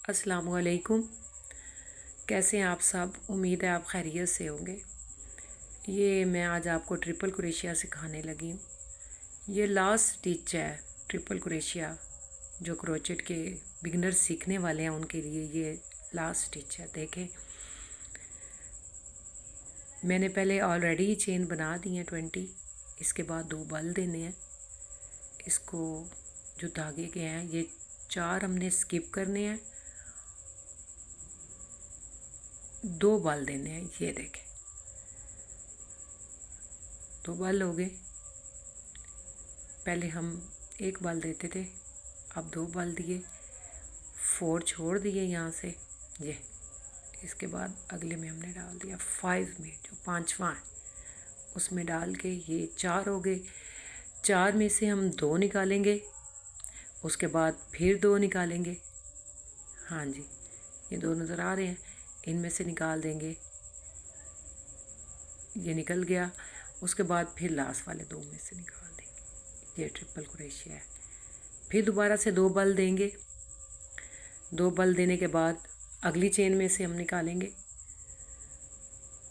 अस्सलामुअलैकुम। कैसे हैं आप सब? उम्मीद है आप खैरियत से होंगे। ये मैं आज आपको ट्रिपल क्रोशिया सिखाने लगी हूँ। ये लास्ट स्टिच है ट्रिपल क्रोशिया, जो क्रोचेट के बिगनर्स सीखने वाले हैं उनके लिए ये लास्ट स्टिच है। देखें, मैंने पहले ऑलरेडी चेन बना दी है 20। इसके बाद 2 बल देने हैं। इसको जो धागे के हैं ये 4 हमने स्किप करने हैं, 2 बल देने हैं। ये देखें, 2 बल हो गए। पहले हम 1 बल देते थे, अब 2 बल दिए, 4 छोड़ दिए यहाँ से। ये इसके बाद अगले में हमने डाल दिया 5 में, जो 5वां है उसमें डाल के ये 4 हो गए। 4 में से हम 2 निकालेंगे, उसके बाद फिर 2 निकालेंगे। हाँ जी, ये 2 नज़र आ रहे हैं, इनमें से निकाल देंगे। ये निकल गया। उसके बाद फिर लास्ट वाले 2 में से निकाल देंगे। ये ट्रिपल क्रोशिया है। फिर दोबारा से 2 बल देंगे। 2 बल देने के बाद अगली चेन में से हम निकालेंगे।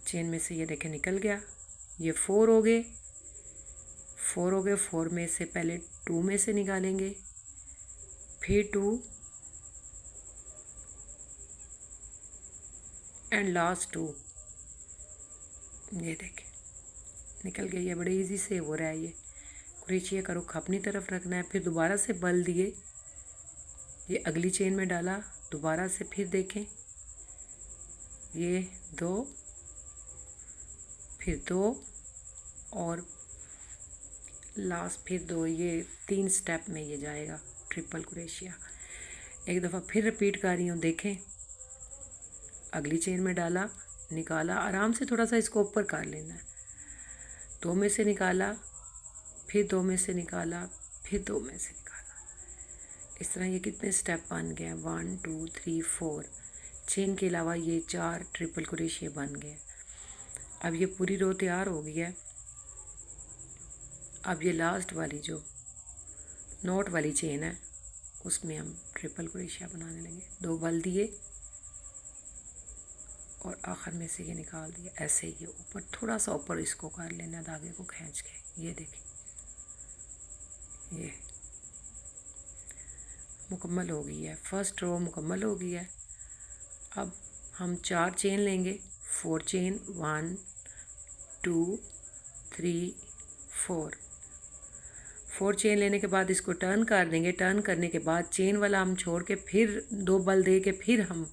चेन में से ये देखें निकल गया। ये 4 हो गए। 4 हो गए। 4 में से पहले 2 में से निकालेंगे, फिर 2 एंड लास्ट 2। ये देखें निकल गया। ये बड़े इजी से हो रहा है। ये क्रोशिया का रुख अपनी तरफ रखना है। फिर दोबारा से बल दिए, ये अगली चेन में डाला, दोबारा से फिर देखें, ये 2, फिर 2 और लास्ट फिर 2। ये 3 स्टेप में ये जाएगा ट्रिपल क्रोशिया। एक दफ़ा फिर रिपीट कर रही हूँ। देखें, अगली चेन में डाला, निकाला, आराम से थोड़ा सा इसको ऊपर कर लेना है। 2 में से निकाला, फिर 2 में से निकाला, फिर 2 में से निकाला। इस तरह ये कितने स्टेप बन गए हैं? 1 2 3 4। चेन के अलावा ये 4 ट्रिपल क्रोशिया बन गए। अब ये पूरी रो तैयार हो गई है। अब ये लास्ट वाली जो नॉट वाली चेन है उसमें हम ट्रिपल क्रोशिया बनाने लगे। 2 बल दिए और आखिर में से ये निकाल दिया। ऐसे ही ये ऊपर थोड़ा सा ऊपर इसको कर लेना, धागे को खींच के। ये देखें, ये मुकम्मल हो गई है। फर्स्ट रो मुकम्मल हो गई है। अब हम 4 चेन लेंगे। 4 चेन, 1 2 3 4। 4 चेन लेने के बाद इसको टर्न कर देंगे। टर्न करने के बाद चेन वाला हम छोड़ के फिर 2 बल दे के फिर हम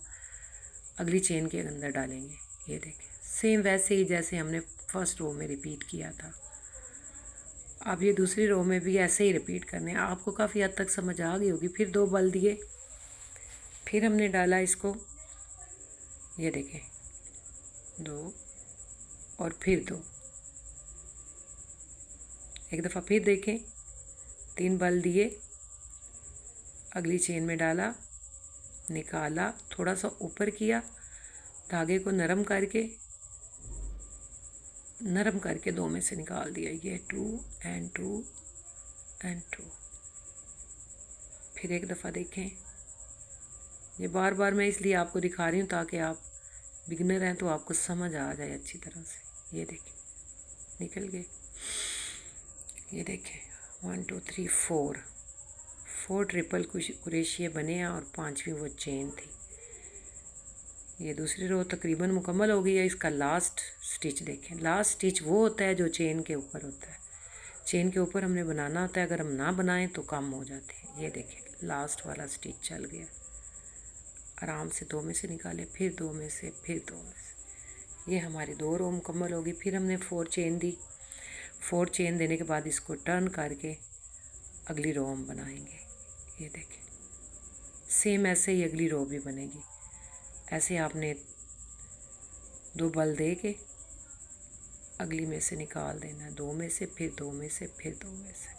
अगली चेन के अंदर डालेंगे। ये देखें, सेम वैसे ही जैसे हमने फर्स्ट रो में रिपीट किया था। अब ये दूसरी रो में भी ऐसे ही रिपीट करने हैं। आपको काफ़ी हद तक समझ आ गई होगी। फिर 2 बल दिए, फिर हमने डाला इसको। ये देखें, 2 और फिर 2। एक दफ़ा फिर देखें, 3 बल दिए, अगली चेन में डाला, निकाला, थोड़ा सा ऊपर किया, धागे को नरम करके 2 में से निकाल दिया। ये 2 एंड 2 एंड 2। फिर एक दफ़ा देखें। ये बार बार मैं इसलिए आपको दिखा रही हूँ ताकि आप बिगनर हैं तो आपको समझ आ जाए अच्छी तरह से। ये देखें, निकल गए। ये देखें, 1 2 3 4 ट्रिपल क्रोशिया बने हैं और 5वीं वो चेन थी। ये दूसरी रो तकरीबन मुकम्मल हो गई है। इसका लास्ट स्टिच देखें। लास्ट स्टिच वो होता है जो चेन के ऊपर होता है। चेन के ऊपर हमने बनाना होता है, अगर हम ना बनाएं तो कम हो जाते हैं। ये देखें, लास्ट वाला स्टिच चल गया। आराम से 2 में से निकाले, फिर 2 में से, फिर 2 में से। ये हमारी 2 रो मुकम्मल होगी। फिर हमने 4 चेन दी। 4 चेन देने के बाद इसको टर्न करके अगली रो हम बनाएंगे। ये देखें, सेम ऐसे ही अगली रो भी बनेगी। ऐसे आपने 2 बल दे के अगली में से निकाल देना है। 2 में से, फिर 2 में से, फिर 2 में से।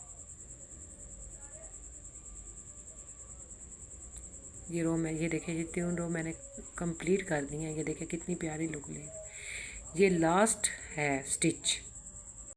ये रो में, ये देखें, ये 3 रो मैंने कंप्लीट कर दी हैं। ये देखें कितनी प्यारी लुक ले। ये लास्ट है स्टिच।